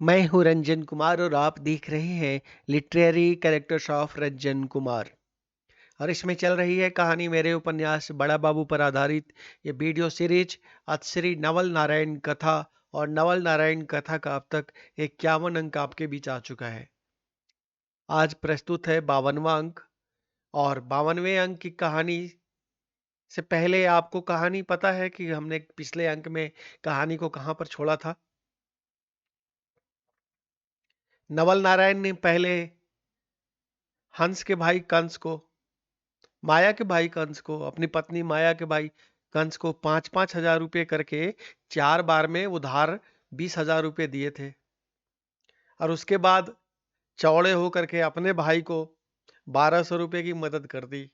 मैं हूँ रंजन कुमार और आप देख रहे हैं literary characters of Ranjan Kumar. और इसमें चल रही है कहानी मेरे उपन्यास बड़ा बाबू पर आधारित ये वीडियो सीरीज। आज श्री नवल नारायण कथा और नवल नारायण कथा का अब तक 51 अंक आपके बीच आ चुका है। आज प्रस्तुत है 52वां अंक। और 52वें अंक की कहानी से पहले आपको कहानी पता है कि हमने पिछले अंक में कहानी को कहाँ पर छोड़ा था। नवल नारायण ने पहले हंस के भाई कंस को, माया के भाई कंस को, अपनी पत्नी माया के भाई कंस को 5,500 रुपये करके 4 बार में उधार 20,000 रुपये दिए थे। और उसके बाद चौड़े होकर के अपने भाई को 1,200 रुपये की मदद कर दी।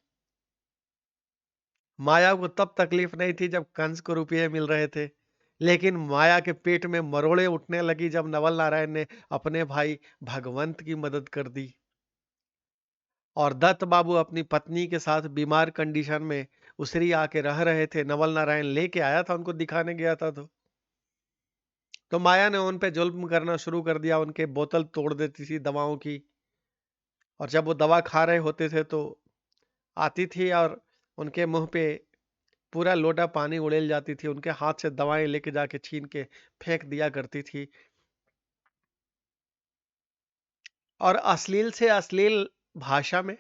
माया को तब तकलीफ नहीं थी जब कंस को रुपये मिल रहे थे, लेकिन माया के पेट में मरोड़े उठने लगी जब नवल नारायण ने अपने भाई भगवंत की मदद कर दी। और दत्त बाबू अपनी पत्नी के साथ बीमार कंडीशन में उसरी आके रह रहे थे। नवल नारायण लेके आया था, उनको दिखाने गया था। तो माया ने उन पे जुल्म करना शुरू कर दिया, उनके बोतल तोड़ देती थी दवाओं की। और जब वो दवा खा रहे होते थे तो आती थी और उनके मुंह पे पूरा लोटा पानी उड़ेल जाती थी, उनके हाथ से दवाएं लेके जाके छीन के फेंक दिया करती थी। और अश्लील से अश्लील भाषा में,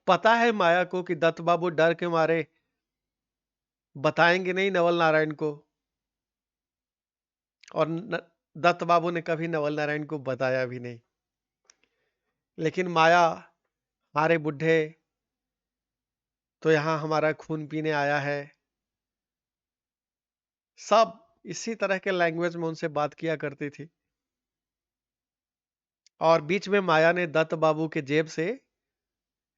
पता है माया को कि दत्त बाबू डर के मारे बताएंगे नहीं नवल नारायण को। और दत्त बाबू ने कभी नवल नारायण को बताया भी नहीं। लेकिन माया, हमारे बुढ़े तो यहाँ हमारा खून पीने आया है, सब इसी तरह के लैंग्वेज में उनसे बात किया करती थी। और बीच में माया ने दत्त बाबू के जेब से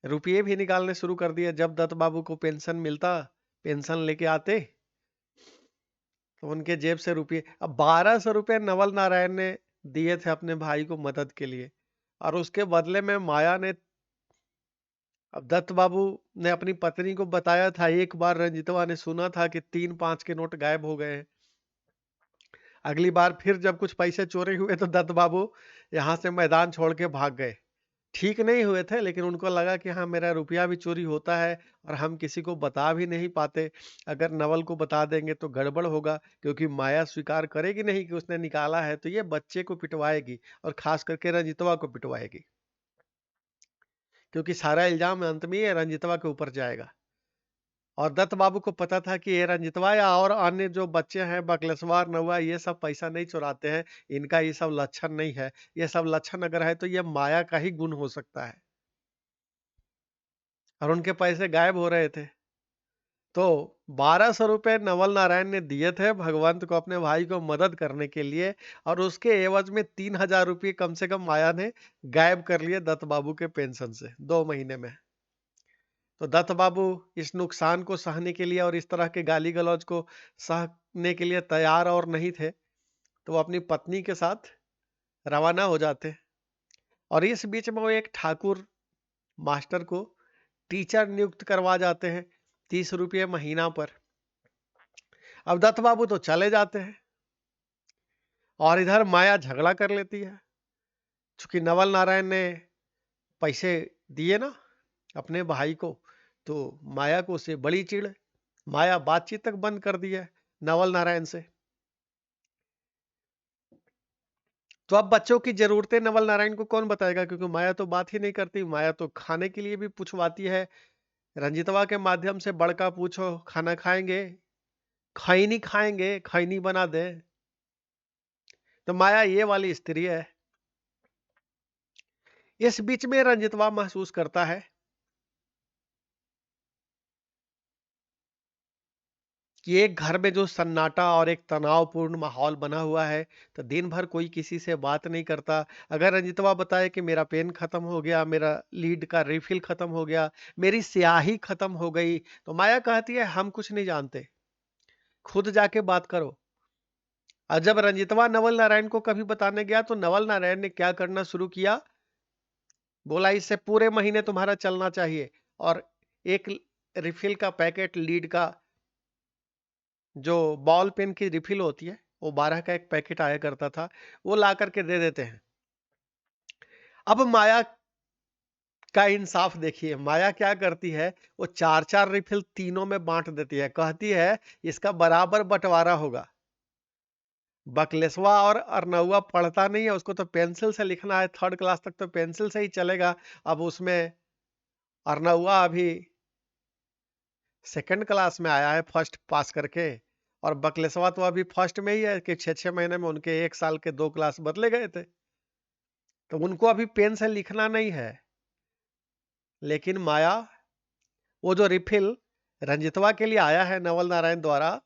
रुपये भी निकालने शुरू कर दिए। जब दत्त बाबू को पेंशन मिलता, पेंशन लेके आते, तो उनके जेब से रुपये, अब 1,200 रुपये नवल नारायण ने दिए थे अपने भाई को मदद के लिए। और उसके बदले में माया ने, अब दत्त बाबू ने अपनी पत्नी को बताया था, एक बार रंजितवा ने सुना था कि 3-5 के नोट गायब हो गए हैं। अगली बार फिर जब कुछ पैसे चोरी हुए तो दत्त बाबू यहाँ से मैदान छोड़ के भाग गए। ठीक नहीं हुए थे, लेकिन उनको लगा कि हाँ, मेरा रुपया भी चोरी होता है और हम किसी को बता भी नहीं पाते। अगर नवल को बता देंगे तो गड़बड़ होगा, क्योंकि माया स्वीकार करेगी नहीं कि उसने निकाला है, तो ये बच्चे को पिटवाएगी और खास करके रंजितवा को पिटवाएगी, क्योंकि सारा इल्जाम अंत में ये रंजितवा के ऊपर जाएगा। और दत्त बाबू को पता था कि ये रंजितवा या और अन्य जो बच्चे हैं बकलेश्वर नौआ, ये सब पैसा नहीं चुराते हैं, इनका ये सब लक्षण नहीं है। ये सब लक्षण अगर है तो ये माया का ही गुण हो सकता है। और उनके पैसे गायब हो रहे थे। तो 1,200 रुपये नवल नारायण ने दिए थे भगवंत को अपने भाई को मदद करने के लिए, और उसके एवज में 3,000 रुपये कम से कम माया ने गायब कर लिए दत्त बाबू के पेंशन से 2 महीने में। तो दत्त बाबू इस नुकसान को सहने के लिए और इस तरह के गाली गलौज को सहने के लिए तैयार और नहीं थे। तो वो अपनी पत्नी के साथ रवाना हो जाते। और इस बीच में वो एक ठाकुर मास्टर को टीचर नियुक्त करवा जाते हैं 30 रुपये महीना पर। अब दत्त बाबू तो चले जाते हैं और इधर माया झगड़ा कर लेती है। चूंकि नवल नारायण ने पैसे दिए ना अपने भाई को, तो माया को उससे बड़ी चिढ़। माया बातचीत तक बंद कर दी है नवल नारायण से। तो अब बच्चों की जरूरतें नवल नारायण को कौन बताएगा, क्योंकि माया तो बात ही नहीं करती। माया तो खाने के लिए भी पूछवाती है, रंजितवा के माध्यम से, बड़का पूछो खाना खाएंगे, खैनी खाएंगे, खैनी बना दे। तो माया ये वाली स्त्री है। इस बीच में रंजितवा महसूस करता है कि एक घर में जो सन्नाटा और एक तनावपूर्ण माहौल बना हुआ है, तो दिन भर कोई किसी से बात नहीं करता। अगर रंजितवा बताए कि मेरा पेन खत्म हो गया, मेरा लीड का रिफिल खत्म हो गया, मेरी स्याही खत्म हो गई, तो माया कहती है हम कुछ नहीं जानते, खुद जाके बात करो। और जब रंजितवा नवल नारायण को कभी बताने गया तो नवल नारायण ने क्या करना शुरू किया, बोला इससे पूरे महीने तुम्हारा चलना चाहिए। और एक रिफिल का पैकेट, लीड का जो बॉल पेन की रिफिल होती है, वो 12 का एक पैकेट आया करता था, वो ला करके दे देते हैं। अब माया का इंसाफ देखिए, माया क्या करती है, वो 4-4 रिफिल तीनों में बाँट देती है, कहती है इसका बराबर बँटवारा होगा। बकलेशवा और अरनउआ पढ़ता नहीं है, उसको तो पेंसिल से लिखना है, 3rd क्लास तक तो पेंसिल से ही चलेगा। अब उसमें अरनउआ अभी 2nd क्लास में आया है फर्स्ट पास करके, और बकलेशवा तो अभी फर्स्ट में ही है कि 6-6 महीने में उनके 1 साल के 2 क्लास बदले गए थे। तो उनको अभी पेन से लिखना नहीं है। लेकिन माया वो जो रिफिल रंजितवा के लिए आया है नवल नारायण द्वारा,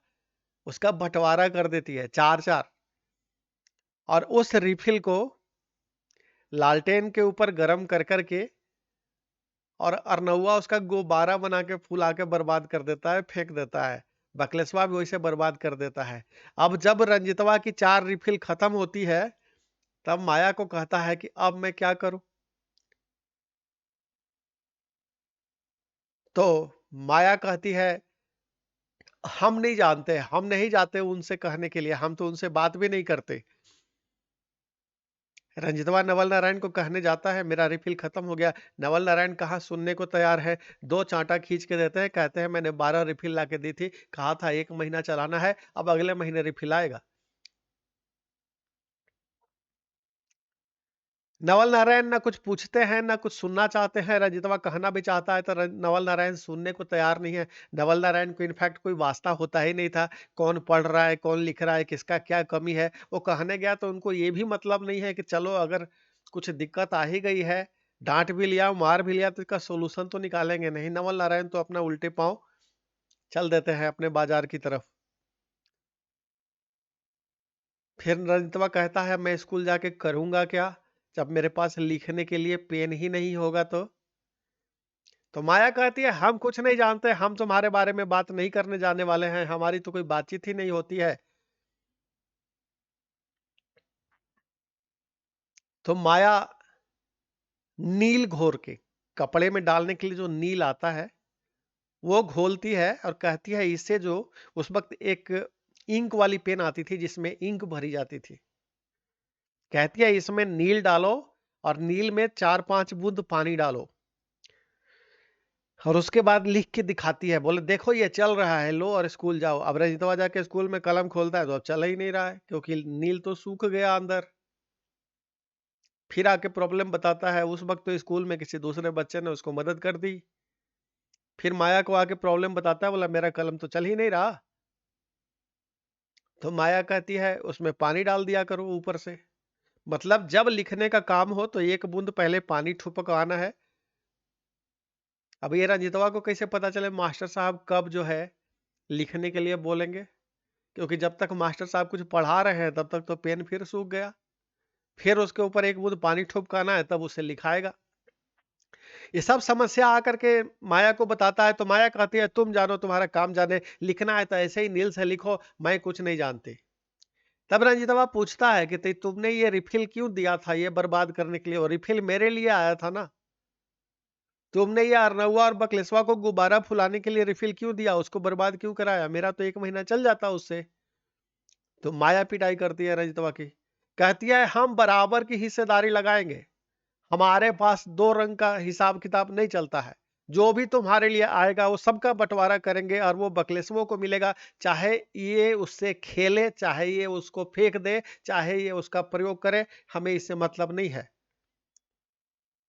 उसका बंटवारा कर देती है 4-4, और उस रिफिल को लालटेन के ऊपर गरम कर करके और अरनउआ उसका गुब्बारा बना के फुला के बर्बाद कर देता है, फेंक देता है। बकलेशवा भी वैसे बर्बाद कर देता है। अब जब रंजितवा की 4 रिफिल खत्म होती है, तब माया को कहता है कि अब मैं क्या करूं? तो माया कहती है हम नहीं जाते उनसे कहने के लिए, हम तो उनसे बात भी नहीं करते। रंजितवा नवल नारायण को कहने जाता है मेरा रिफिल खत्म हो गया। नवल नारायण कहाँ सुनने को तैयार है, 2 चांटा खींच के देते हैं, कहते हैं मैंने 12 रिफिल ला के दी थी, कहा था 1 महीना चलाना है, अब अगले महीने रिफिल आएगा। नवल नारायण ना कुछ पूछते हैं, ना कुछ सुनना चाहते हैं। रंजितवा कहना भी चाहता है तो नवल नारायण सुनने को तैयार नहीं है। नवल नारायण को इनफैक्ट कोई वास्ता होता ही नहीं था, कौन पढ़ रहा है, कौन लिख रहा है, किसका क्या कमी है। वो कहने गया तो उनको ये भी मतलब नहीं है कि चलो अगर कुछ दिक्कत आ ही गई है, डांट भी लिया, मार भी लिया, तो इसका सोल्यूशन तो निकालेंगे नहीं। नवल नारायण तो अपना उल्टे पांव चल देते हैं अपने बाजार की तरफ। फिर रंजितवा कहता है मैं स्कूल जाके करूंगा क्या, जब मेरे पास लिखने के लिए पेन ही नहीं होगा तो माया कहती है हम कुछ नहीं जानते, हम तुम्हारे बारे में बात नहीं करने जाने वाले हैं, हमारी तो कोई बातचीत ही नहीं होती है। तो माया नील घोर के, कपड़े में डालने के लिए जो नील आता है, वो घोलती है और कहती है इससे जो, उस वक्त एक इंक वाली पेन आती थी जिसमें इंक भरी जाती थी, कहती है इसमें नील डालो और नील में 4-5 बूंद पानी डालो, और उसके बाद लिख के दिखाती है, बोले देखो ये चल रहा है, लो और स्कूल जाओ। अब रजतवा जाके स्कूल में कलम खोलता है तो अब चल ही नहीं रहा है, क्योंकि नील तो सूख गया अंदर। फिर आके प्रॉब्लम बताता है, उस वक्त तो स्कूल में किसी दूसरे बच्चे ने उसको मदद कर दी। फिर माया को आके प्रॉब्लम बताता है, बोला मेरा कलम तो चल ही नहीं रहा। तो माया कहती है उसमें पानी डाल दिया करो ऊपर से। मतलब जब लिखने का काम हो तो 1 बूंद पहले पानी ठुपकवाना है। अब ये रंजितवा को कैसे पता चले मास्टर साहब कब जो है लिखने के लिए बोलेंगे, क्योंकि जब तक मास्टर साहब कुछ पढ़ा रहे हैं तब तक तो पेन फिर सूख गया। फिर उसके ऊपर 1 बूंद पानी ठुपकाना है, तब उसे लिखाएगा। ये सब समस्या आकर के माया को बताता है, तो माया कहती है तुम जानो, तुम्हारा काम जाने, लिखना है तो ऐसे ही नील से लिखो, मैं कुछ नहीं जानती। तब रंजीतवा पूछता है कि तुमने ये रिफिल क्यों दिया था ये बर्बाद करने के लिए, और रिफिल मेरे लिए आया था ना, तुमने ये अरनउआ और बकलेसवा को गुब्बारा फुलाने के लिए रिफिल क्यों दिया, उसको बर्बाद क्यों कराया, मेरा तो 1 महीना चल जाता उससे। तो माया पिटाई करती है रंजीतवा की, कहती है हम बराबर की हिस्सेदारी लगाएंगे, हमारे पास 2 रंग का हिसाब किताब नहीं चलता है, जो भी तुम्हारे लिए आएगा वो सबका बंटवारा करेंगे, और वो बकलेसवों को मिलेगा, चाहे ये उससे खेले, चाहे ये उसको फेंक दे, चाहे ये उसका प्रयोग करे, हमें इससे मतलब नहीं है।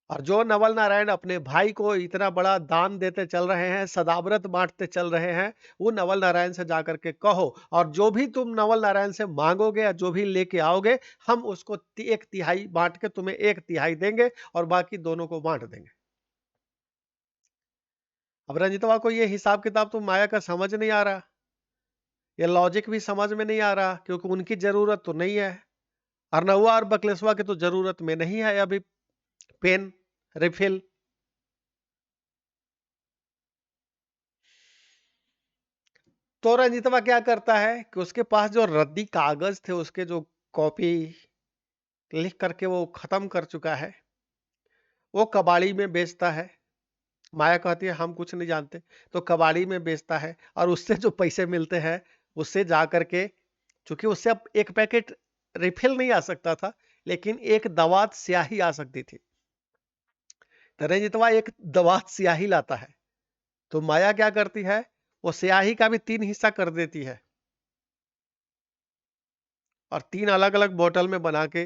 और जो नवल नारायण अपने भाई को इतना बड़ा दान देते चल रहे हैं, सदाव्रत बांटते चल रहे हैं, वो नवल नारायण से जाकर के कहो, और जो भी तुम नवल नारायण से मांगोगे या जो भी लेके आओगे, हम उसको 1/3 बांट के तुम्हें 1/3 देंगे, और बाकी दोनों को बांट देंगे। अब रंजितवा को ये हिसाब किताब तो माया का समझ नहीं आ रहा, ये लॉजिक भी समझ में नहीं आ रहा, क्योंकि उनकी जरूरत तो नहीं है, अरनउआ और बकलेसवा की तो जरूरत में नहीं है अभी पेन, रिफिल। तो रंजीतवा क्या करता है कि उसके पास जो रद्दी कागज थे, उसके जो कॉपी लिख करके वो खत्म कर चुका है, वो कबाड़ी में बेचता है। माया कहती है हम कुछ नहीं जानते, तो कबाड़ी में बेचता है, और उससे जो पैसे मिलते हैं उससे जा करके चूंकि उससे अब एक पैकेट रिफिल नहीं आ सकता था, लेकिन एक दवा स्याही आ सकती थी। तो रंजितवा एक दवा स्याही लाता है, तो माया क्या करती है, वो स्याही का भी 3 हिस्सा कर देती है और 3 अलग अलग बोतल में बना के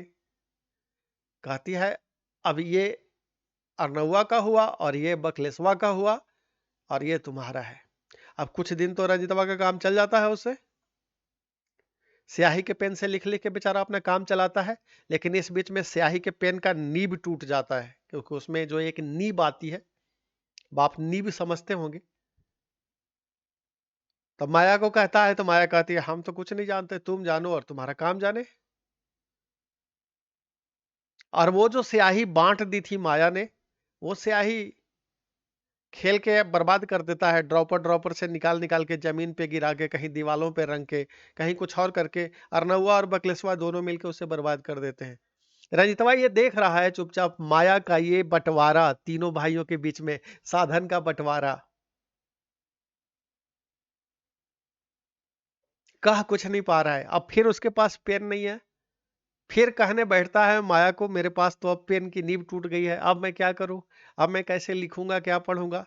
कहती है, अब ये अरनउआ का हुआ और ये बकलेसवा का हुआ और ये तुम्हारा है। अब कुछ दिन तो रंजितवा का काम चल जाता है उससे, स्याही के पेन से लिख लिख के बेचारा अपना काम चलाता है। लेकिन इस बीच में स्याही के पेन का नीब टूट जाता है, क्योंकि उसमें जो एक नीब आती है, बाप नीब समझते होंगे। तब माया को कहता है, तो माया कहती है, हम तो कुछ नहीं जानते, तुम जानो और तुम्हारा काम जाने। और वो जो स्याही बांट दी थी माया ने, वो स्याही खेल के बर्बाद कर देता है, ड्रॉपर ड्रॉपर से निकाल निकाल के जमीन पे गिरा के, कहीं दीवालों पे रंग के, कहीं कुछ और करके। अरनउआ और बकलेसवा दोनों मिलकर उसे बर्बाद कर देते हैं। रंजितवा ये देख रहा है चुपचाप माया का ये बंटवारा तीनों भाइयों के बीच में, साधन का बंटवारा। कह कुछ नहीं पा रहा है। अब फिर उसके पास पेन नहीं है, फिर कहने बैठता है माया को, मेरे पास तो अब पेन की नींव टूट गई है, अब मैं क्या करूं, अब मैं कैसे लिखूंगा, क्या पढ़ूंगा।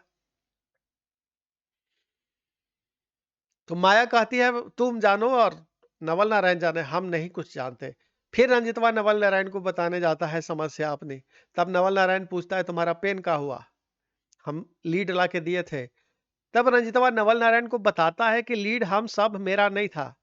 तो माया कहती है, तुम जानो और नवल नारायण जाने, हम नहीं कुछ जानते। फिर रंजितवा नवल नारायण को बताने जाता है समस्या अपनी। तब नवल नारायण पूछता है, तुम्हारा पेन का हुआ, हम लीड ला के दिए थे। तब रंजितवा नवल नारायण को बताता है कि लीड हम सब मेरा नहीं था।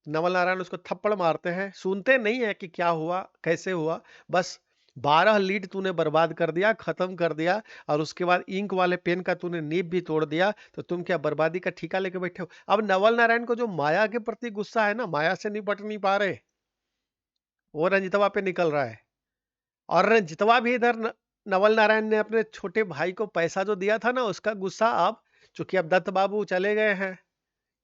नवल नारायण उसको थप्पड़ मारते हैं, सुनते नहीं है कि क्या हुआ कैसे हुआ, बस 12 लीड तूने बर्बाद कर दिया, खत्म कर दिया, और उसके बाद इंक वाले पेन का तूने नीब भी तोड़ दिया, तो तुम क्या बर्बादी का ठिका लेके बैठे हो। अब नवल नारायण को जो माया के प्रति गुस्सा है ना, माया से निपट नहीं पा रहे, वो रंजितवा पे निकल रहा है। और रंजितवा भी इधर नवल नारायण ने अपने छोटे भाई को पैसा जो दिया था ना, उसका गुस्सा अब, चूंकि अब दत्त बाबू चले गए हैं,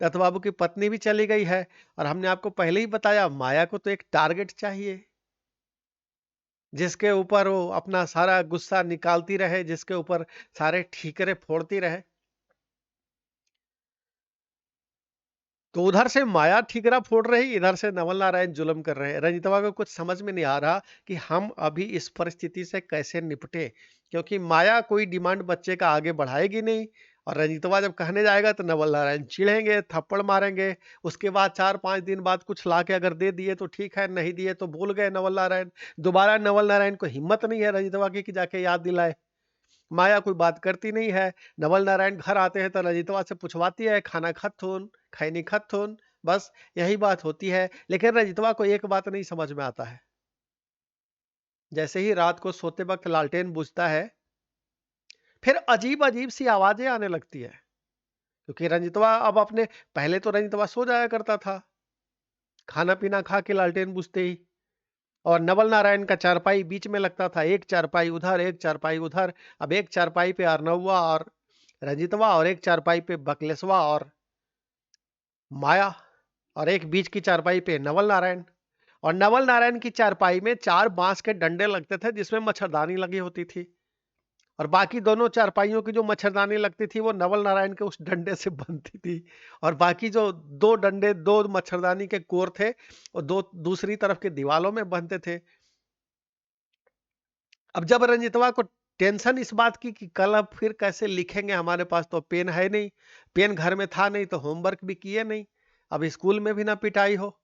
दत्त बाबू की पत्नी भी चली गई है, और हमने आपको पहले ही बताया माया को तो एक टारगेट चाहिए, जिसके ऊपर वो अपना सारा गुस्सा निकालती रहे, जिसके ऊपर सारे ठीकरे फोड़ती रहे। तो उधर से माया ठीकरा फोड़ रही, इधर से नवल नारायण जुल्म कर रहे हैं। रंजितवा को कुछ समझ में नहीं आ रहा कि हम अभी इस परिस्थिति से कैसे निपटे, क्योंकि माया कोई डिमांड बच्चे का आगे बढ़ाएगी नहीं, और रंजितवा जब कहने जाएगा तो नवल नारायण चिढ़ेंगे, थप्पड़ मारेंगे। उसके बाद 4-5 दिन बाद कुछ ला के अगर दे दिए तो ठीक है, नहीं दिए तो भूल गए नवल नारायण। दोबारा नवल नारायण को हिम्मत नहीं है रंजितवा की कि जाके याद दिलाए। माया कोई बात करती नहीं है। नवल नारायण घर आते हैं तो रजितवा से पूछवाती है, खाना खत्थुन, खैनी खत्थुन, बस यही बात होती है। लेकिन रजितवा को एक बात नहीं समझ में आता है। जैसे ही रात को सोते वक्त लालटेन बुझता है, फिर अजीब अजीब सी आवाजें आने लगती है। क्योंकि रंजितवा अब अपने, पहले तो रंजितवा सो जाया करता था खाना पीना खा के लालटेन बुझते ही, और नवल नारायण का चारपाई बीच में लगता था, एक चारपाई उधर एक चारपाई उधर। अब एक चारपाई पे अरनउआ और रंजितवा, और एक चारपाई पे बकलेसवा और माया, और एक बीच की चारपाई पे नवल नारायण। और नवल नारायण की चारपाई में 4 बांस के डंडे लगते थे, जिसमें मच्छरदानी लगी होती थी, और बाकी दोनों चारपाइयों की जो मच्छरदानी लगती थी वो नवल नारायण के उस डंडे से बनती थी। और बाकी जो 2 डंडे, 2 मच्छरदानी के कोर थे, वो 2 दूसरी तरफ के दीवालों में बनते थे। अब जब रंजितवा को टेंशन इस बात की कि कल अब फिर कैसे लिखेंगे, हमारे पास तो पेन है नहीं, पेन घर में था नहीं, तो होमवर्क भी किए नहीं, अब स्कूल में भी ना पिटाई हो।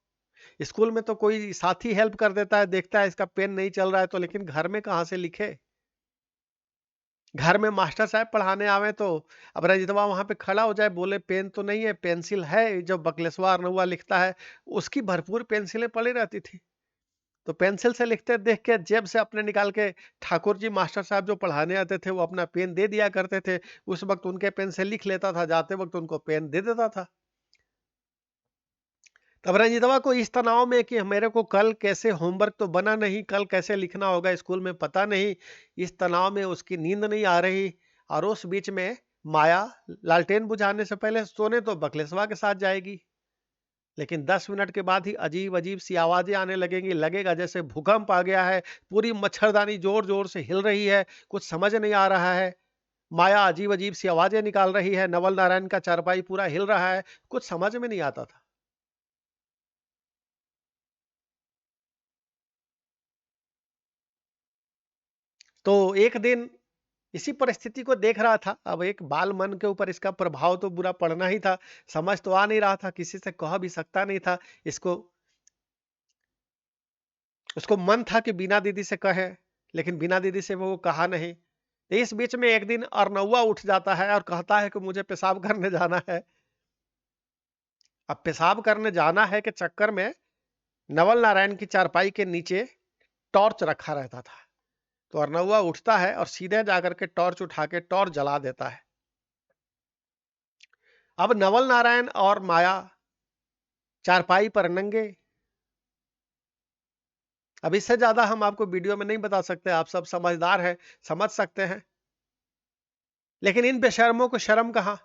स्कूल में तो कोई साथी हेल्प कर देता है, देखता है इसका पेन नहीं चल रहा है तो, लेकिन घर में कहाँ से लिखे। घर में मास्टर साहब पढ़ाने आवे तो अब रजितवा वहां पे खड़ा हो जाए, बोले पेन तो नहीं है, पेंसिल है, जो बकलेसवा अरनउआ लिखता है उसकी भरपूर पेंसिलें पड़ी रहती थी। तो पेंसिल से लिखते देख के जेब से अपने निकाल के ठाकुर जी मास्टर साहब जो पढ़ाने आते थे वो अपना पेन दे दिया करते थे। उस वक्त उनके पेन से लिख लेता था, जाते वक्त उनको पेन दे देता था। तब रंजीतवा को इस तनाव में कि मेरे को कल कैसे, होमवर्क तो बना नहीं, कल कैसे लिखना होगा स्कूल में पता नहीं, इस तनाव में उसकी नींद नहीं आ रही। और उस बीच में माया लालटेन बुझाने से पहले सोने तो बकलेसवा के साथ जाएगी, लेकिन 10 मिनट के बाद ही अजीब अजीब सी आवाजें आने लगेंगी, लगेगा जैसे भूकंप आ गया है, पूरी मच्छरदानी जोर जोर से हिल रही है, कुछ समझ नहीं आ रहा है। माया अजीब अजीब सी आवाजें निकाल रही है, नवल नारायण का चारपाई पूरा हिल रहा है, कुछ समझ में नहीं आता था। तो एक दिन इसी परिस्थिति को देख रहा था। अब एक बाल मन के ऊपर इसका प्रभाव तो बुरा पड़ना ही था। समझ तो आ नहीं रहा था, किसी से कह भी सकता नहीं था। इसको उसको मन था कि बीना दीदी से कहे, लेकिन बीना दीदी से वो कहा नहीं। तो इस बीच में एक दिन अरनौआ उठ जाता है और कहता है कि मुझे पेशाब करने जाना है। अब पेशाब करने जाना है के चक्कर में नवल नारायण की चारपाई के नीचे टॉर्च रखा रहता था। तो अरनौआ उठता है और सीधे जाकर के टॉर्च उठा के टॉर्च जला देता है। अब नवल नारायण और माया चारपाई पर नंगे। अब इससे ज्यादा हम आपको वीडियो में नहीं बता सकते, आप सब समझदार हैं, समझ सकते हैं। लेकिन इन बेशर्मों को शर्म कहां।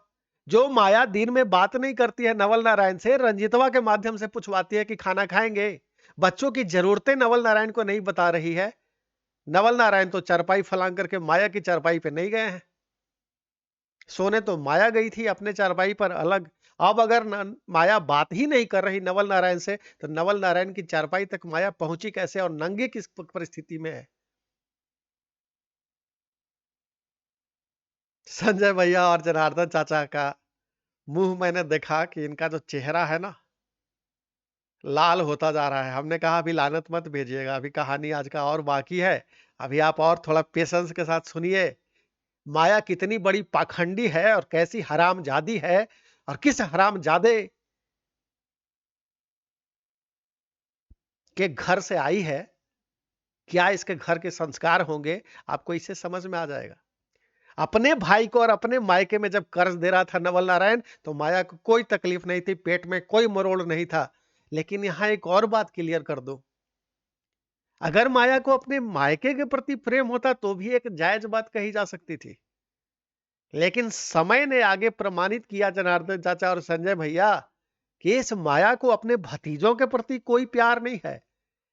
जो माया दिन में बात नहीं करती है नवल नारायण से, रंजितवा के माध्यम से पूछवाती है कि खाना खाएंगे। बच्चों की जरूरतें नवल नारायण को नहीं बता रही है। नवल नारायण तो चारपाई फलांग करके माया की चारपाई पे नहीं गए हैं। सोने तो माया गई थी अपने चारपाई पर अलग। अब अगर माया बात ही नहीं कर रही नवल नारायण से, तो नवल नारायण की चारपाई तक माया पहुंची कैसे और नंगे किस परिस्थिति में है। संजय भैया और जनार्दन चाचा का मुंह मैंने देखा कि इनका जो चेहरा है ना, लाल होता जा रहा है। हमने कहा अभी लानत मत भेजिएगा, अभी कहानी आज का और बाकी है। अभी आप और थोड़ा पेशेंस के साथ सुनिए। माया कितनी बड़ी पाखंडी है और कैसी हरामजादी है, और किस हरामजादे के घर से आई है, क्या इसके घर के संस्कार होंगे, आपको इससे समझ में आ जाएगा। अपने भाई को और अपने मायके में जब कर्ज दे रहा था नवल नारायण, तो माया को कोई तकलीफ नहीं थी, पेट में कोई मरोड़ नहीं था। लेकिन यहां एक और बात क्लियर कर दो, अगर माया को अपने मायके के प्रति प्रेम होता तो भी एक जायज बात कही जा सकती थी। लेकिन समय ने आगे प्रमाणित किया जनार्दन चाचा और संजय भैया कि इस माया को अपने भतीजों के प्रति कोई प्यार नहीं है।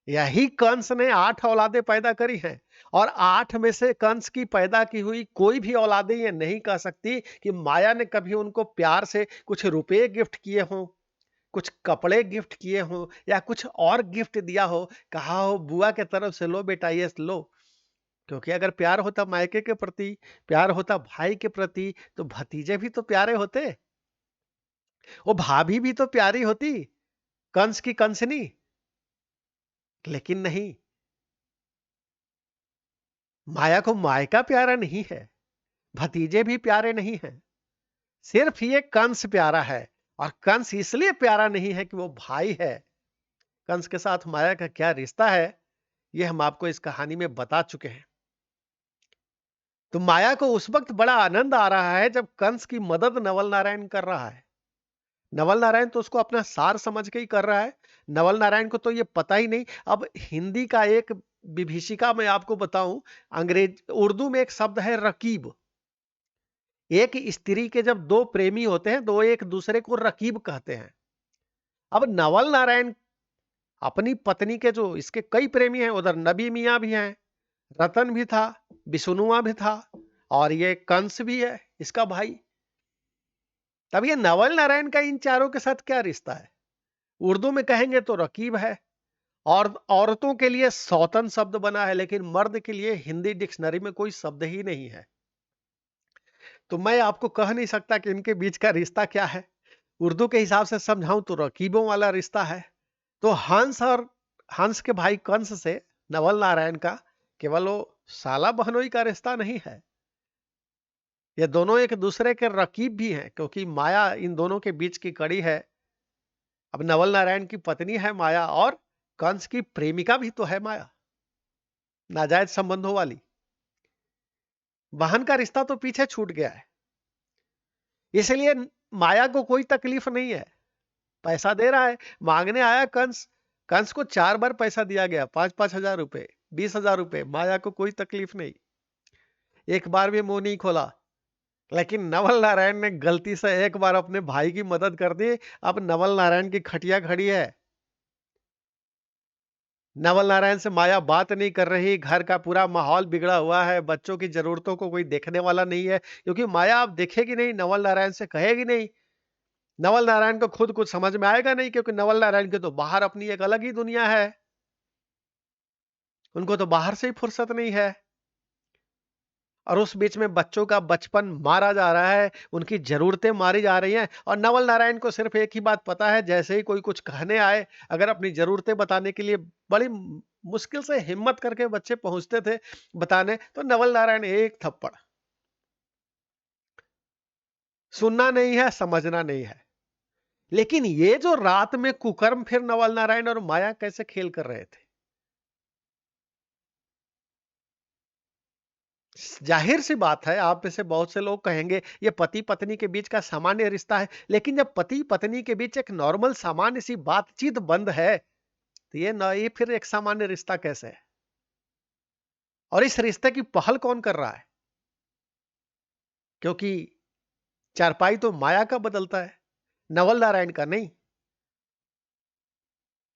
यही कंस ने 8 औलादे पैदा करी हैं, और 8 में से कंस की पैदा की हुई कोई भी औलादे ये नहीं कह सकती कि माया ने कभी उनको प्यार से कुछ रुपए गिफ्ट किए हों, कुछ कपड़े गिफ्ट किए हों, या कुछ और गिफ्ट दिया हो, कहा हो बुआ के तरफ से लो बेटा ये लो। क्योंकि अगर प्यार होता मायके के प्रति, प्यार होता भाई के प्रति, तो भतीजे भी तो प्यारे होते, वो भाभी भी तो प्यारी होती, कंस की कंसनी। लेकिन नहीं, माया को मायका प्यारा नहीं है, भतीजे भी प्यारे नहीं हैं। सिर्फ ये कंस प्यारा है, और कंस इसलिए प्यारा नहीं है कि वो भाई है। कंस के साथ माया का क्या रिश्ता है, ये हम आपको इस कहानी में बता चुके हैं। तो माया को उस वक्त बड़ा आनंद आ रहा है जब कंस की मदद नवल नारायण कर रहा है। नवल नारायण तो उसको अपना सार समझ के ही कर रहा है। नवल नारायण को तो ये पता ही नहीं। अब हिंदी का एक विभीषिका मैं आपको बताऊं, अंग्रेज उर्दू में एक शब्द है रकीब। एक स्त्री के जब दो प्रेमी होते हैं तो एक दूसरे को रकीब कहते हैं। अब नवल नारायण अपनी पत्नी के जो इसके कई प्रेमी हैं, उधर नबी मियाँ भी हैं, रतन भी था, बिशुनुआ भी था, और ये कंस भी है इसका भाई। तब ये नवल नारायण का इन चारों के साथ क्या रिश्ता है। उर्दू में कहेंगे तो रकीब है, और औरतों के लिए सौतन शब्द बना है, लेकिन मर्द के लिए हिंदी डिक्शनरी में कोई शब्द ही नहीं है। तो मैं आपको कह नहीं सकता कि इनके बीच का रिश्ता क्या है। उर्दू के हिसाब से समझाऊं तो रकीबों वाला रिश्ता है। तो हंस और हंस के भाई कंस से नवल नारायण का केवल वो साला बहनोई का रिश्ता नहीं है, ये दोनों एक दूसरे के रकीब भी हैं, क्योंकि माया इन दोनों के बीच की कड़ी है। अब नवल नारायण की पत्नी है माया, और कंस की प्रेमिका भी तो है माया, नाजायज संबंधों वाली। बहन का रिश्ता तो पीछे छूट गया है, इसलिए माया को कोई तकलीफ नहीं है। पैसा दे रहा है, मांगने आया कंस, कंस को 4 बार पैसा दिया गया, 5-5 हजार रुपए, 20,000 रुपए। माया को कोई तकलीफ नहीं, एक बार भी मुंह नहीं खोला। लेकिन नवल नारायण ने गलती से एक बार अपने भाई की मदद कर दी। अब नवल नारायण की खटिया खड़ी है। नवल नारायण से माया बात नहीं कर रही, घर का पूरा माहौल बिगड़ा हुआ है, बच्चों की जरूरतों को कोई देखने वाला नहीं है, क्योंकि माया अब देखेगी नहीं, नवल नारायण से कहेगी नहीं। नवल नारायण को खुद कुछ समझ में आएगा नहीं, क्योंकि नवल नारायण की तो बाहर अपनी एक अलग ही दुनिया है, उनको तो बाहर से ही फुर्सत नहीं है। और उस बीच में बच्चों का बचपन मारा जा रहा है, उनकी ज़रूरतें मारी जा रही हैं और नवल नारायण को सिर्फ़ एक ही बात पता है, जैसे ही कोई कुछ कहने आए, अगर अपनी ज़रूरतें बताने के लिए बड़ी मुश्किल से हिम्मत करके बच्चे पहुँचते थे बताने, तो नवल नारायण एक थप्पड़। सुनना नहीं है, समझना नहीं है। लेकिन ये जो रात में कुकर्म फिर नवल नारायण और माया कैसे खेल कर रहे थे? जाहिर सी बात है, आप में से बहुत से लोग कहेंगे ये पति पत्नी के बीच का सामान्य रिश्ता है, लेकिन जब पति पत्नी के बीच एक नॉर्मल सामान्य सी बातचीत बंद है, तो ये फिर एक सामान्य रिश्ता कैसे है? और इस रिश्ते की पहल कौन कर रहा है? क्योंकि चारपाई तो माया का बदलता है, नवल नारायण का नहीं।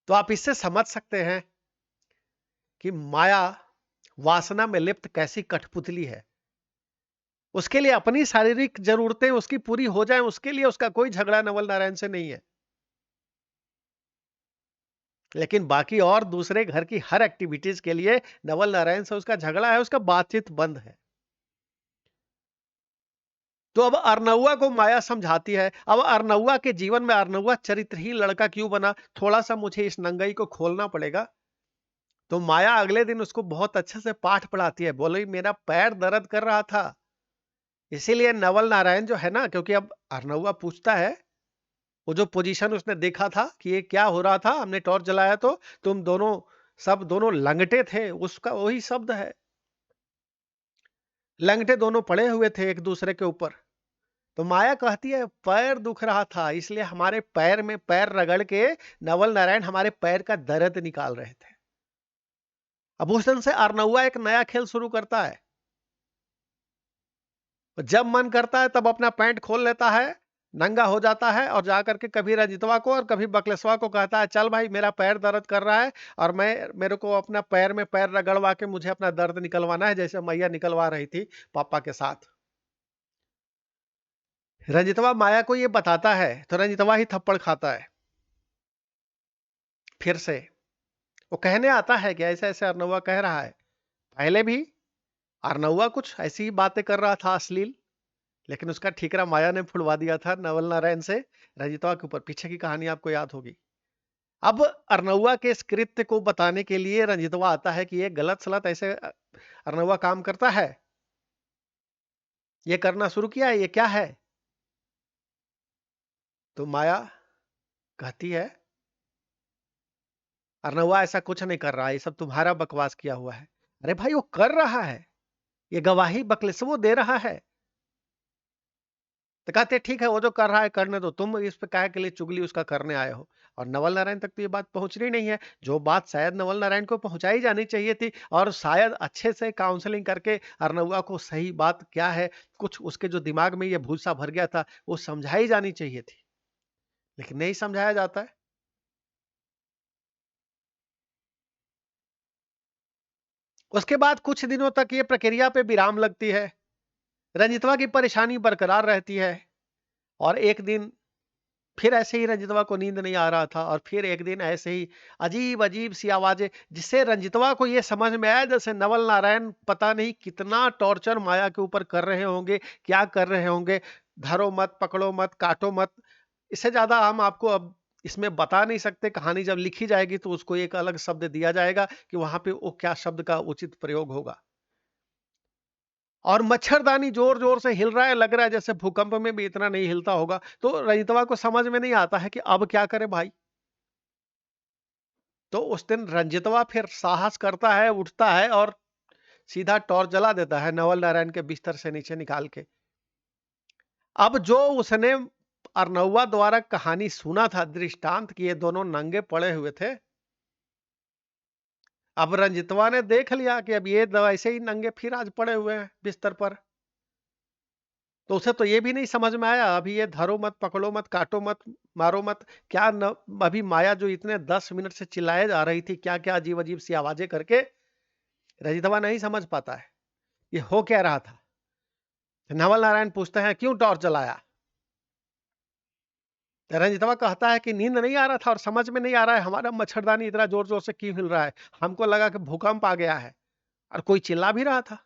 तो आप इससे समझ सकते हैं कि माया वासना में लिप्त कैसी कठपुतली है। उसके लिए अपनी शारीरिक जरूरतें उसकी पूरी हो जाएं, उसके लिए उसका कोई झगड़ा नवल नारायण से नहीं है। लेकिन बाकी और दूसरे घर की हर एक्टिविटीज के लिए नवल नारायण से उसका झगड़ा है, उसका बातचीत बंद है। तो अब अरनउआ को माया समझाती है। अब अरनउआ के जीवन में अरनउआ चरित्रहीन लड़का क्यों बना, थोड़ा सा मुझे इस नंगाई को खोलना पड़ेगा। तो माया अगले दिन उसको बहुत अच्छे से पाठ पढ़ाती है, बोले मेरा पैर दर्द कर रहा था, इसीलिए नवल नारायण जो है ना, क्योंकि अब अरनउआ पूछता है, वो जो पोजीशन उसने देखा था कि ये क्या हो रहा था, हमने टॉर्च जलाया तो तुम दोनों सब दोनों लंगटे थे, उसका वही शब्द है। लंगटे दोनों पड़े हुए थे एक दूसरे के ऊपर। तो माया कहती है पैर दुख रहा था, इसलिए हमारे पैर में पैर रगड़ के नवल नारायण हमारे पैर का दर्द निकाल रहे थे। अब उस दिन से अरनउआ एक नया खेल शुरू करता है। जब मन करता है तब अपना पैंट खोल लेता है, नंगा हो जाता है और जाकर के कभी रजितवा को और कभी बकलेसवा को कहता है चल भाई मेरा पैर दर्द कर रहा है और मेरे को अपना पैर में पैर रगड़वा के मुझे अपना दर्द निकलवाना है, जैसे मैया निकलवा रही थी पापा के साथ। रंजितवा माया को ये बताता है तो रंजितवा ही थप्पड़ खाता है फिर से। वो कहने आता है कि ऐसे ऐसे अरनउआ कह रहा है। पहले भी अरनउआ कुछ ऐसी ही बातें कर रहा था अश्लील, लेकिन उसका ठीकरा माया ने फुड़वा दिया था नवल नारायण से रंजितवा के ऊपर। पीछे की कहानी आपको याद होगी। अब अरनउआ के इस कृत्य को बताने के लिए रंजितवा आता है कि ये गलत सलत ऐसे अरनउआ काम करता है, ये करना शुरू किया है, ये क्या है। तो माया कहती है अरनउआ ऐसा कुछ नहीं कर रहा है, ये सब तुम्हारा बकवास किया हुआ है। अरे भाई वो कर रहा है, ये गवाही बकलेसवो दे रहा है। तो कहते ठीक है वो जो कर रहा है करने दो, तुम इस पे काहे के लिए चुगली उसका करने आए हो। और नवल नारायण तक तो ये बात पहुंचनी नहीं है, जो बात शायद नवल नारायण को पहुंचाई जानी चाहिए थी और शायद अच्छे से काउंसलिंग करके अरनउआ को सही बात क्या है, कुछ उसके जो दिमाग में ये भूसा भर गया था वो समझाई जानी चाहिए थी, लेकिन नहीं समझाया जाता है। उसके बाद कुछ दिनों तक ये प्रक्रिया पे विराम लगती है, रंजितवा की परेशानी बरकरार रहती है। और एक दिन फिर ऐसे ही रंजितवा को नींद नहीं आ रहा था और फिर एक दिन ऐसे ही अजीब-अजीब सी आवाजें, जिससे रंजितवा को ये समझ में आया जैसे नवल नारायण पता नहीं कितना टॉर्चर माया के ऊपर कर रहे होंगे, क्या कर रहे होंगे। धरो मत, पकड़ो मत, काटो मत। इससे ज़्यादा हम आपको अब इसमें बता नहीं सकते, कहानी जब लिखी जाएगी तो उसको एक अलग शब्द दिया जाएगा कि वहाँ पे वो क्या शब्द का उचित प्रयोग होगा। और मच्छरदानी जोर-जोर से हिल रहा है, लग रहा है जैसे भूकंप में भी इतना नहीं हिलता होगा। तो रंजितवा को समझ में नहीं आता है कि अब क्या करे भाई? तो उस दिन रंजितवा फिर साहस करता है, उठता है और सीधा टॉर्च जला देता है नवल नारायण के बिस्तर से नीचे निकाल के। अब जो उसने अरनउआ द्वारा कहानी सुना था, दृष्टांत कि ये दोनों नंगे पड़े हुए थे, अब रंजितवा ने देख लिया कि अब ये ऐसे ही नंगे फिर आज पड़े हुए हैं बिस्तर पर। तो उसे तो ये भी नहीं समझ में आया, अभी ये धरो मत, पकड़ो मत, काटो मत, मारो मत, क्या न अभी माया जो इतने 10 मिनट से चिल्लाए जा रही थी, क्या-क्या अजीब-अजीब सी आवाजें करके, रजितवा नहीं समझ पाता है, ये हो क्या रहा था? नवल नारायण पूछते हैं, "क्यों टॉर्च जलाया?" तो रंजितवा कहता है कि नींद नहीं आ रहा था और समझ में नहीं आ रहा है, हमारा मच्छरदानी इतना ज़ोर-ज़ोर से क्यों हिल रहा है? हमको लगा कि भूकंप आ गया है और कोई चिल्ला भी रहा था।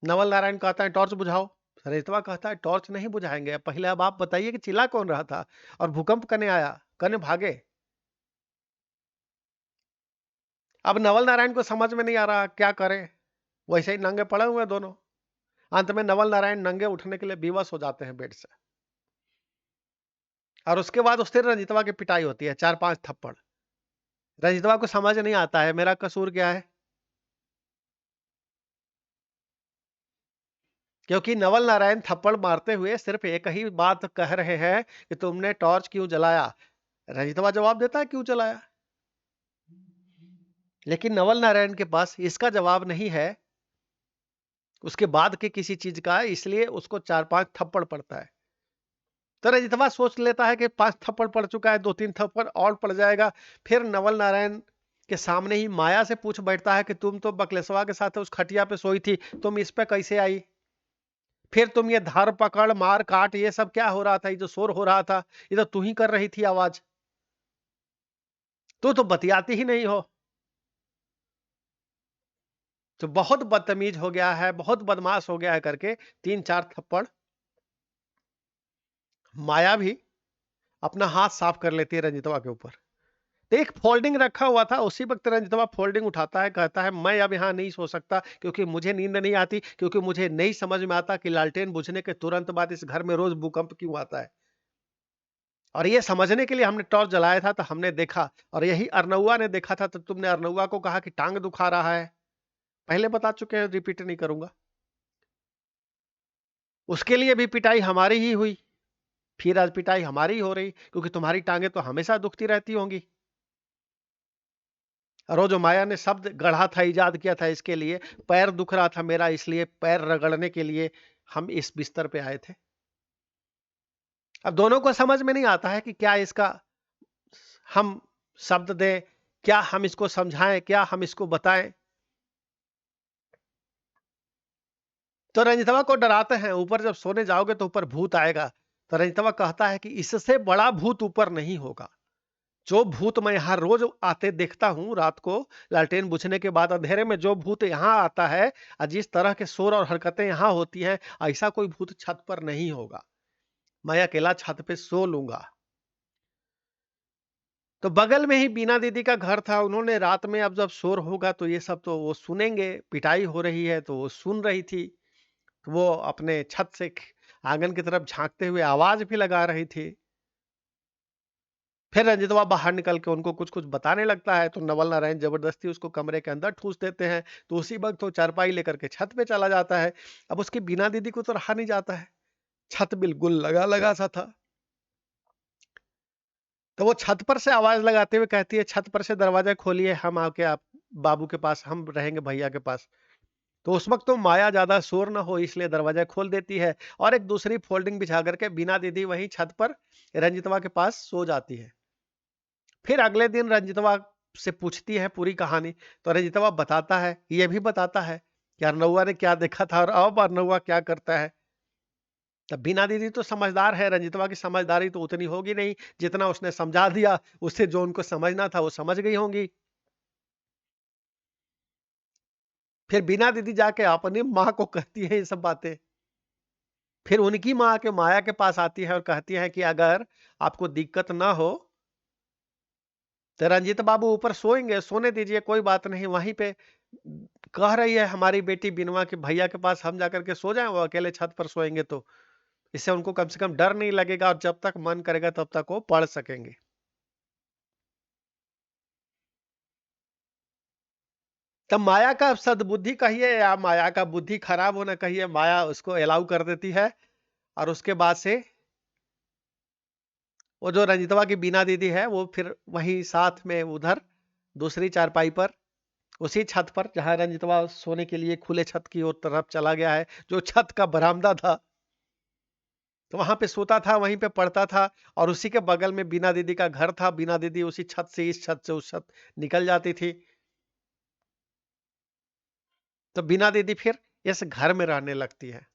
नवल नारायण कहता है टॉर्च बुझाओ। रजतवा कहता है टॉर्च नहीं बुझाएंगे, पहले अब आप बताइए कि चिल्ला कौन रहा था और भूकंप कने आया, कने भागे। अब नवल नारायण को समझ में नहीं आ रहा क्या करे, वैसे ही नंगे पड़े हुए दोनों। अंत में नवल नारायण नंगे उठने के लिए विवश हो जाते हैं बेड से, और उसके बाद उससे रंजितवा की पिटाई होती है 4-5 थप्पड़। रंजितवा को समझ नहीं आता है मेरा कसूर क्या है, क्योंकि नवल नारायण थप्पड़ मारते हुए सिर्फ एक ही बात कह रहे हैं कि तुमने टॉर्च क्यों जलाया। रंजितवा जवाब देता है क्यों जलाया, लेकिन नवल नारायण के पास इसका जवाब नहीं है, उसके बाद के किसी चीज का, इसलिए उसको 4-5 थप्पड़ पड़ता है। तो रंजितवा सोच लेता है कि 5 थप्पड़ पड़ चुका है, 2-3 थप्पड़ और पड़ जाएगा। फिर नवल नारायण के सामने ही माया से पूछ बैठता है कि तुम तो बकलेशवा के साथ उस खटिया पे सोई थी, तुम इस पे कैसे आई। फिर तुम ये धर पकड़ मार काट ये सब क्या हो रहा था, ये जो शोर हो रहा था ये तो तू ही कर रही थी आवाज, तू तो बतियाती ही नहीं हो। तो बहुत बदतमीज हो गया है, बहुत बदमाश हो गया है करके 3-4 थप्पड़ माया भी अपना हाथ साफ कर लेती है रंजितवा के ऊपर। तो एक फोल्डिंग रखा हुआ था, उसी वक्त रंजितवा फोल्डिंग उठाता है, कहता है मैं अब यहाँ नहीं सो सकता, क्योंकि मुझे नींद नहीं आती, क्योंकि मुझे नहीं समझ में आता कि लालटेन बुझने के तुरंत बाद इस घर में रोज भूकंप क्यों आता है। और ये समझने के लिए हमने टॉर्च जलाया था, तो हमने देखा, और यही अरनउआ ने देखा था, तो तुमने अरनउआ को कहा कि टांग दुखा रहा है। पहले बता चुके हैं, रिपीट नहीं करूंगा। उसके लिए भी पिटाई हमारी ही हुई, फिर आज पिटाई हमारी ही हो रही, क्योंकि तुम्हारी टांगे तो हमेशा दुखती रहती होंगी। और वो जो माया ने शब्द गढ़ा था, इजाद किया था इसके लिए, पैर दुख रहा था मेरा, इसलिए पैर रगड़ने के लिए हम इस बिस्तर पे आए थे। अब दोनों को समझ में नहीं आता है कि क्या इसका हम शब्द दें, क्या हम इसको समझाएं, क्या हम इसको बताएं। तो रंजितवा को डराते हैं, ऊपर जब सोने जाओगे तो ऊपर भूत आएगा। तो रंजितवा कहता है कि इससे बड़ा भूत ऊपर नहीं होगा। जो भूत मैं यहाँ रोज आते देखता हूँ रात को, लालटेन बुझने के बाद अंधेरे में जो भूत यहाँ आता है और जिस तरह के शोर और हरकतें यहाँ होती हैं, ऐसा कोई भूत छत पर नहीं होगा। मैं अकेला छत पे सो लूंगा। तो बगल में ही बीना दीदी का घर था, उन्होंने रात में अब जब शोर होगा तो ये सब तो वो सुनेंगे, पिटाई हो रही है तो वो सुन रही थी। तो वो अपने छत से आंगन की तरफ झांकते हुए आवाज भी लगा रही थी। फिर रंजितवा बाहर निकल के उनको कुछ कुछ बताने लगता है, तो नवल नारायण जबरदस्ती उसको कमरे के अंदर ठूस देते हैं। तो उसी वक्त वो चारपाई लेकर के छत पे चला जाता है। अब उसकी बीना दीदी को तो रहा नहीं जाता है, छत बिल्कुल लगा लगा सा था। तो वो छत पर से आवाज लगाते हुए कहती है, छत पर से दरवाजा खोलिए, हम आके आप बाबू के पास, हम रहेंगे भैया के पास। तो उस वक्त तो माया ज्यादा शोर ना हो इसलिए दरवाजा खोल देती है, और एक दूसरी फोल्डिंग बिछा करके बीना दीदी वहीं छत पर रंजितवा के पास सो जाती है। फिर अगले दिन रंजितवा से पूछती है पूरी कहानी, तो रंजितवा बताता है, ये भी बताता है कि अरनउआ ने क्या देखा था और अब अरनउआ क्या करता है। तब बीना दीदी तो समझदार है, रंजितवा की समझदारी तो उतनी होगी नहीं, जितना उसने समझा दिया, उससे जो उनको समझना था वो समझ गई होंगी। फिर बीना दीदी जाके अपनी माँ को कहती है ये सब बातें। फिर उनकी माँ के माया के पास आती है और कहती है कि अगर आपको दिक्कत ना हो तो रंजीत बाबू ऊपर सोएंगे, सोने दीजिए, कोई बात नहीं, वहीं पे कह रही है हमारी बेटी बिनवा के भैया के पास हम जाकर के सो जाएं, वो अकेले छत पर सोएंगे तो इससे उनको कम से कम डर नहीं लगेगा, और जब तक मन करेगा तब तक वो पढ़ सकेंगे। तब माया का सद्बुद्धि कहिए या माया का बुद्धि खराब होना कहिए, माया उसको अलाउ कर देती है। और उसके बाद से वो जो रंजितवा की बीना दीदी है वो फिर वही साथ में उधर दूसरी चारपाई पर, उसी छत पर जहां रंजितवा सोने के लिए खुले छत की ओर तरफ चला गया है, जो छत का बरामदा था, तो वहां पे सोता था, वहीं पे पढ़ता था। और उसी के बगल में बीना दीदी का घर था, बीना दीदी उसी छत से इस छत से उस छत निकल जाती थी। तो बीना दीदी फिर इस घर में रहने लगती है,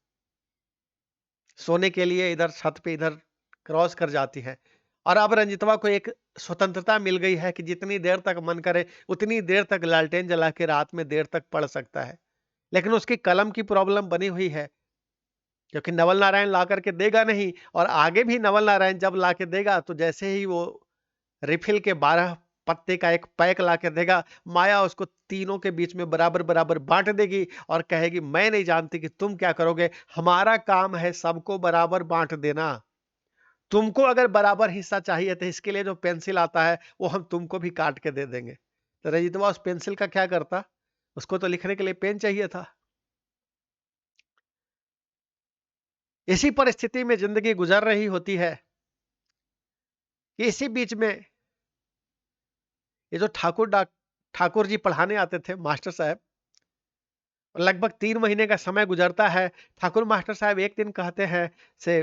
सोने के लिए इधर छत पे इधर क्रॉस कर जाती है। और अब रंजितवा को एक स्वतंत्रता मिल गई है कि जितनी देर तक मन करे उतनी देर तक लालटेन जला के रात में देर तक पढ़ सकता है। लेकिन उसकी कलम की प्रॉब्लम बनी हुई है, क्योंकि नवल नारायण ला करके देगा नहीं, और आगे भी नवल नारायण जब ला के देगा तो जैसे ही वो रिफिल के 12 पत्ते का एक पैक ला के देगा, माया उसको तीनों के बीच में बराबर बराबर बांट देगी और कहेगी मैं नहीं जानती कि तुम क्या करोगे, हमारा काम है सबको बराबर बांट देना। तुमको अगर बराबर हिस्सा चाहिए तो इसके लिए जो पेंसिल आता है वो हम तुमको भी काट के दे देंगे। तो रजितवा उस पेंसिल का क्या करता, उसको तो लिखने के लिए पेन चाहिए था। इसी परिस्थिति में जिंदगी गुजर रही होती है कि इसी बीच में ये जो ठाकुर जी पढ़ाने आते थे मास्टर साहब, लगभग 3 महीने का समय गुजरता है। ठाकुर मास्टर साहब एक दिन कहते हैं से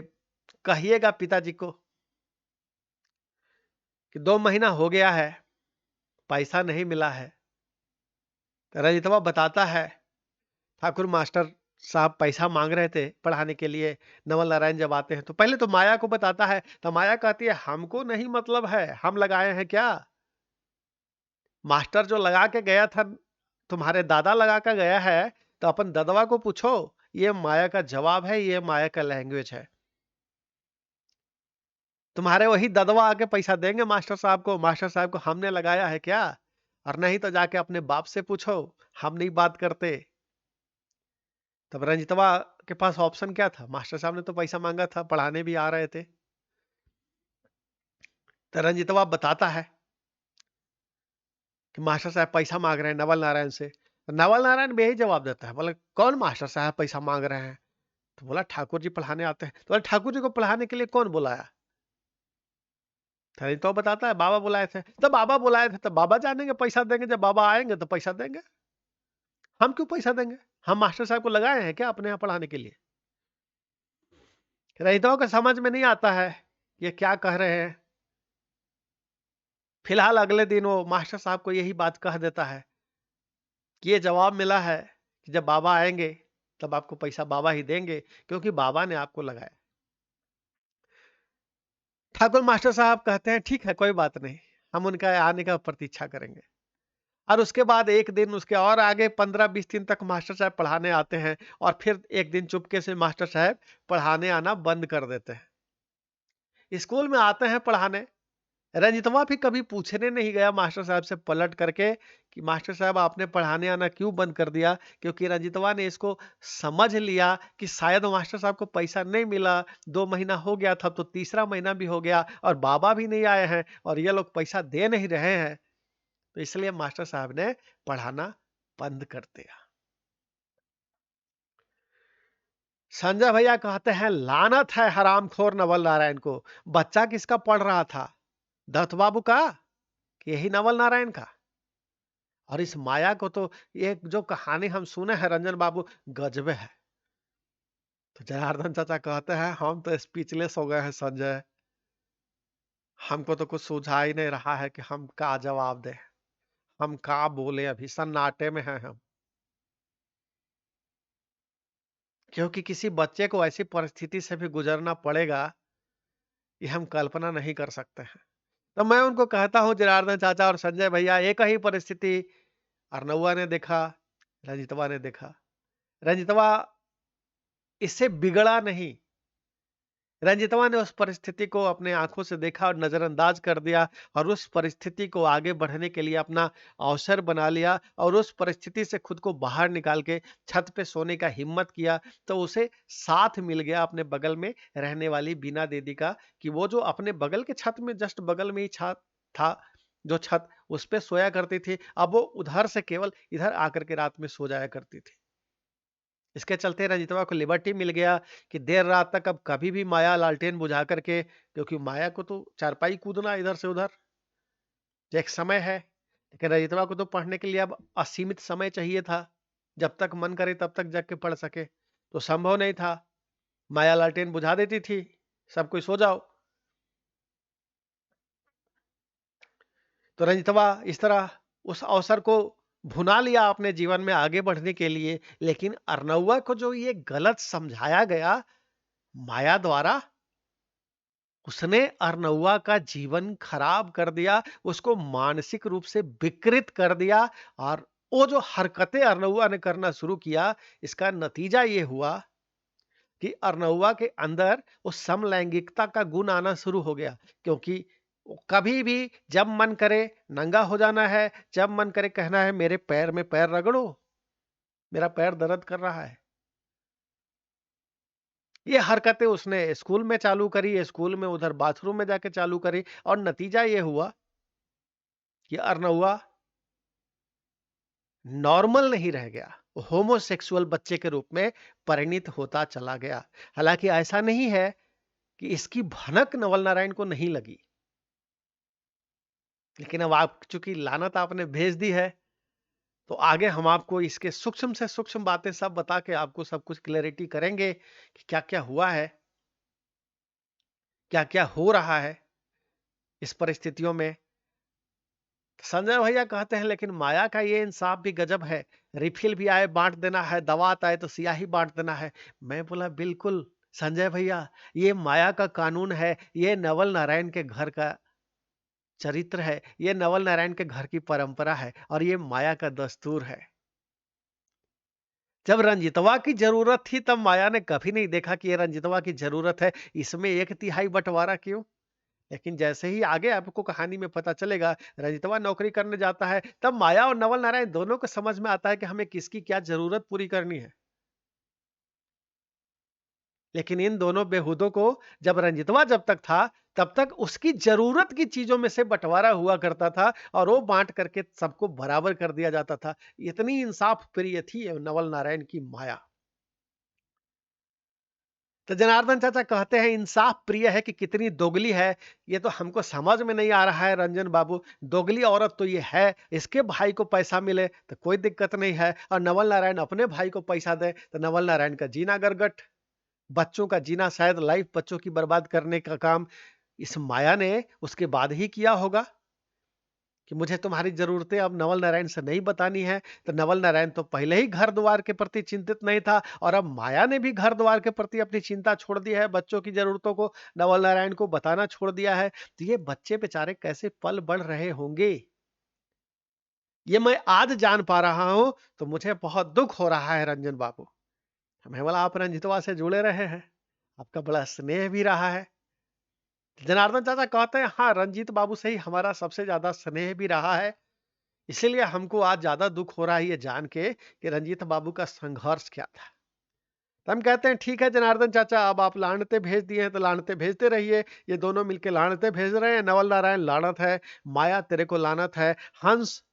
कहिएगा पिताजी को कि 2 महीना हो गया है, पैसा नहीं मिला है। तो रजितवा बताता है ठाकुर मास्टर साहब पैसा मांग रहे थे पढ़ाने के लिए, नवल नारायण जब आते हैं तो पहले तो माया को बताता है, तो माया कहती है हमको नहीं मतलब है, हम लगाए हैं क्या? मास्टर जो लगा के गया था, तुम्हारे दादा लगा के गया है, तो अपन ददवा को पूछो। ये माया का जवाब है, ये माया का लैंग्वेज है। तुम्हारे वही ददवा आके पैसा देंगे मास्टर साहब को, मास्टर साहब को हमने लगाया है क्या? और नहीं तो जाके अपने बाप से पूछो, हम नहीं बात करते। तब रंजितवा के पास ऑप्शन क्या था? मास्टर साहब ने तो पैसा मांगा था, पढ़ाने भी आ रहे थे। तो रंजितवा बताता है कि मास्टर साहब पैसा मांग रहे हैं नवल नारायण से। तो नवल नारायण भी यही जवाब देता है, बोले कौन मास्टर साहब पैसा मांग रहे हैं? तो बोला ठाकुर जी पढ़ाने आते हैं। तो बोला ठाकुर जी को पढ़ाने के लिए कौन बुलाया? तो बताता है बाबा बुलाए थे। तो बाबा बुलाए थे तो बाबा जानेंगे, पैसा देंगे, जब बाबा आएंगे तो पैसा देंगे। हम क्यों पैसा देंगे? हम मास्टर साहब को लगाए हैं क्या अपने यहाँ पढ़ाने के लिए? रईतों को समझ में नहीं आता है ये क्या कह रहे हैं। फिलहाल अगले दिन वो मास्टर साहब को यही बात कह देता है कि ये जवाब मिला है कि जब बाबा आएंगे तब आपको पैसा बाबा ही देंगे, क्योंकि बाबा ने आपको लगाया। ठाकुर मास्टर साहब कहते हैं ठीक है कोई बात नहीं, हम उनका आने का प्रतीक्षा करेंगे। और उसके बाद एक दिन उसके और आगे 15-20 दिन तक मास्टर साहब पढ़ाने आते हैं, और फिर एक दिन चुपके से मास्टर साहब पढ़ाने आना बंद कर देते हैं। स्कूल में आते हैं पढ़ाने, रंजितवा भी कभी पूछने नहीं गया मास्टर साहब से पलट करके कि मास्टर साहब आपने पढ़ाने आना क्यों बंद कर दिया, क्योंकि रंजितवा ने इसको समझ लिया कि शायद मास्टर साहब को पैसा नहीं मिला। 2 महीना हो गया था, तो तीसरा महीना भी हो गया और बाबा भी नहीं आए हैं और ये लोग पैसा दे नहीं रहे हैं, तो इसलिए मास्टर साहब ने पढ़ाना बंद कर दिया। संजय भैया कहते हैं लानत है हरामखोर नवल नारायण को। बच्चा किसका पढ़ रहा था, दत्त बाबू का कि यही नवल नारायण का? और इस माया को तो एक जो कहानी हम सुने हैं रंजन बाबू, गजबे है। तो जनार्दन चाचा कहते हैं हम तो स्पीचलेस हो गए हैं संजय, हमको तो कुछ सूझा ही नहीं रहा है कि हम क्या जवाब दें, हम क्या बोले, अभी सन्नाटे में हैं हम। क्योंकि किसी बच्चे को ऐसी परिस्थिति से भी गुजरना पड़ेगा, ये हम कल्पना नहीं कर सकते हैं। तो मैं उनको कहता हूँ जनार्दन चाचा और संजय भैया, एक ही परिस्थिति अर्नउआ ने देखा, रंजितवा ने देखा। रंजितवा इससे बिगड़ा नहीं, रंजितवा ने उस परिस्थिति को अपने आंखों से देखा और नजरअंदाज कर दिया, और उस परिस्थिति को आगे बढ़ने के लिए अपना अवसर बना लिया, और उस परिस्थिति से खुद को बाहर निकाल के छत पे सोने का हिम्मत किया। तो उसे साथ मिल गया अपने बगल में रहने वाली बीना दीदी का, कि वो जो अपने बगल के छत में जस्ट बगल में ही छत था, जो छत उस पे सोया करती थी, अब वो उधर से केवल इधर आकर के रात में सो जाया करती थी। इसके चलते रंजितवा को लिबर्टी मिल गया कि देर रात तक अब कभी भी माया लालटेन बुझा करके, क्योंकि माया को तो चारपाई कूदना इधर से उधर, तो एक समय है, लेकिन रंजितवा को तो पढ़ने के लिए अब असीमित समय चाहिए था, जब तक मन करे तब तक जग के पढ़ सके, तो संभव नहीं था। माया लालटेन बुझा देती थी, सब कोई सो जाओ। तो रंजितवा इस तरह उस अवसर को भुना लिया अपने जीवन में आगे बढ़ने के लिए, लेकिन अर्नउआ को जो ये गलत समझाया गया माया द्वारा, उसने अर्नउआ का जीवन खराब कर दिया, उसको मानसिक रूप से विकृत कर दिया, और वो जो हरकतें अरनहुआ ने करना शुरू किया, इसका नतीजा ये हुआ कि अरनहुआ के अंदर वो समलैंगिकता का गुण आना शुरू हो गया, क्योंकि वो कभी भी जब मन करे नंगा हो जाना है, जब मन करे कहना है मेरे पैर में पैर रगड़ो, मेरा पैर दर्द कर रहा है। ये हरकतें उसने स्कूल में चालू करी, स्कूल में उधर बाथरूम में जाके चालू करी, और नतीजा ये हुआ कि अरनहुआ नॉर्मल नहीं रह गया, होमोसेक्सुअल बच्चे के रूप में परिणित होता चला गया। हालांकि ऐसा नहीं है कि इसकी भनक नवल नारायण को नहीं लगी, लेकिन अब आप चूंकि लानत आपने भेज दी है, तो आगे हम आपको इसके सूक्ष्म से सूक्ष्म बातें सब बता के आपको सब कुछ क्लैरिटी करेंगे कि क्या क्या हुआ है, क्या क्या हो रहा है इस परिस्थितियों में। संजय भैया कहते हैं लेकिन माया का ये इंसाफ भी गजब है, रिफिल भी आए बांट देना है, दवात आए तो सियाही बांट देना है। मैं बोला बिल्कुल संजय भैया, ये माया का कानून है, ये नवल नारायण के घर का चरित्र है, ये नवल नारायण के घर की परंपरा है, और ये माया का दस्तूर है। जब रंजितवा की जरूरत थी तब माया ने कभी नहीं देखा कि ये रंजितवा की जरूरत है, इसमें 1/3 बंटवारा क्यों। लेकिन जैसे ही आगे आपको कहानी में पता चलेगा, रंजितवा नौकरी करने जाता है, तब माया और नवल नारायण दोनों को समझ में आता है कि हमें किसकी क्या जरूरत पूरी करनी है। लेकिन इन दोनों बेहूदों को, जब तक था तब तक उसकी जरूरत की चीजों में से बंटवारा हुआ करता था, और वो बांट करके सबको बराबर कर दिया जाता था। इतनी इंसाफ प्रिय थी नवल नारायण की माया। तो जनार्दन चाचा कहते हैं इंसाफ प्रिय है कि कितनी दोगली है, ये तो हमको समझ में नहीं आ रहा है रंजन बाबू। दोगली औरत तो ये है, इसके भाई को पैसा मिले तो कोई दिक्कत नहीं है, और नवल नारायण अपने भाई को पैसा दे तो नवल नारायण का जीना गरगट, बच्चों का जीना, शायद लाइफ बच्चों की बर्बाद करने का काम इस माया ने उसके बाद ही किया होगा कि मुझे तुम्हारी जरूरतें अब नवल नारायण से नहीं बतानी है। तो नवल नारायण तो पहले ही घर द्वार के प्रति चिंतित नहीं था, और अब माया ने भी घर द्वार के प्रति अपनी चिंता छोड़ दी है, बच्चों की जरूरतों को नवल नारायण को बताना छोड़ दिया है। तो ये बच्चे बेचारे कैसे पल बढ़ रहे होंगे, ये मैं आज जान पा रहा हूं, तो मुझे बहुत दुख हो रहा है रंजन बाबू। हमें बोला आप रंजितवा से जुड़े रहे हैं, आपका बड़ा स्नेह भी रहा है। जनार्दन चाचा कहते हैं हाँ, रंजीत बाबू से ही हमारा सबसे ज्यादा स्नेह भी रहा है, इसीलिए हमको आज ज्यादा दुख हो रहा है ये जान के कि रंजीत बाबू का संघर्ष क्या था। तो हम कहते हैं ठीक है जनार्दन चाचा, अब आप लानते भेज दिए हैं तो लानते भेजते रहिए। ये दोनों मिलके लानते भेज रहे हैं, नवल नारायण लानत है, माया तेरे को लानत है, हंस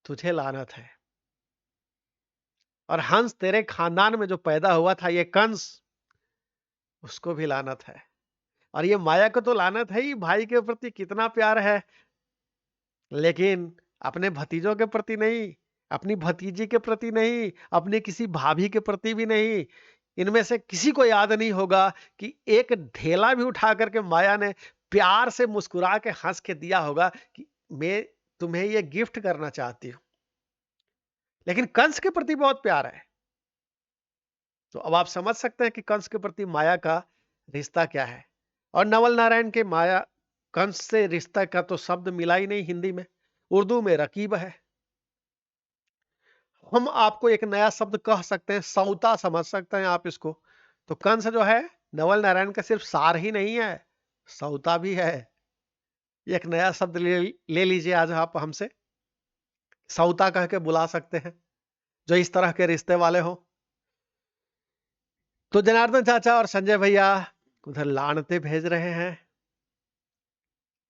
तुझे लानत है, और हंस तेरे खानदान में जो पैदा हुआ था ये कंस, उसको भी लानत है। और ये माया को तो लानत है ही, भाई के प्रति कितना प्यार है, लेकिन अपने भतीजों के प्रति नहीं, अपनी भतीजी के प्रति नहीं, अपनी किसी भाभी के प्रति भी नहीं। इनमें से किसी को याद नहीं होगा कि एक ढेला भी उठा करके माया ने प्यार से मुस्कुरा के हंस के दिया होगा कि मैं तुम्हें ये गिफ्ट करना चाहती हूं। लेकिन कंस के प्रति बहुत प्यार है। तो अब आप समझ सकते हैं कि कंस के प्रति माया का रिश्ता क्या है। और नवल नारायण के माया कंस से रिश्ता का तो शब्द मिला ही नहीं हिंदी में, उर्दू में रकीब है। हम आपको एक नया शब्द कह सकते हैं, सौता समझ सकते हैं आप इसको। तो कंस जो है नवल नारायण का सिर्फ सार ही नहीं है, सौता भी है। एक नया शब्द ले लीजिए आज आप हमसे, सौता कह के बुला सकते हैं जो इस तरह के रिश्ते वाले हो। तो जनार्दन चाचा और संजय भैया उधर लानते भेज रहे हैं।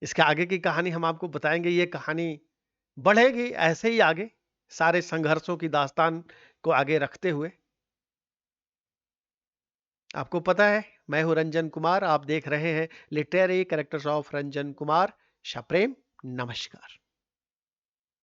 इसके आगे की कहानी हम आपको बताएंगे, ये कहानी बढ़ेगी ऐसे ही आगे, सारे संघर्षों की दास्तान को आगे रखते हुए। आपको पता है मैं हूं रंजन कुमार, आप देख रहे हैं literary characters of Ranjan Kumar. शप्रेम, नमस्कार।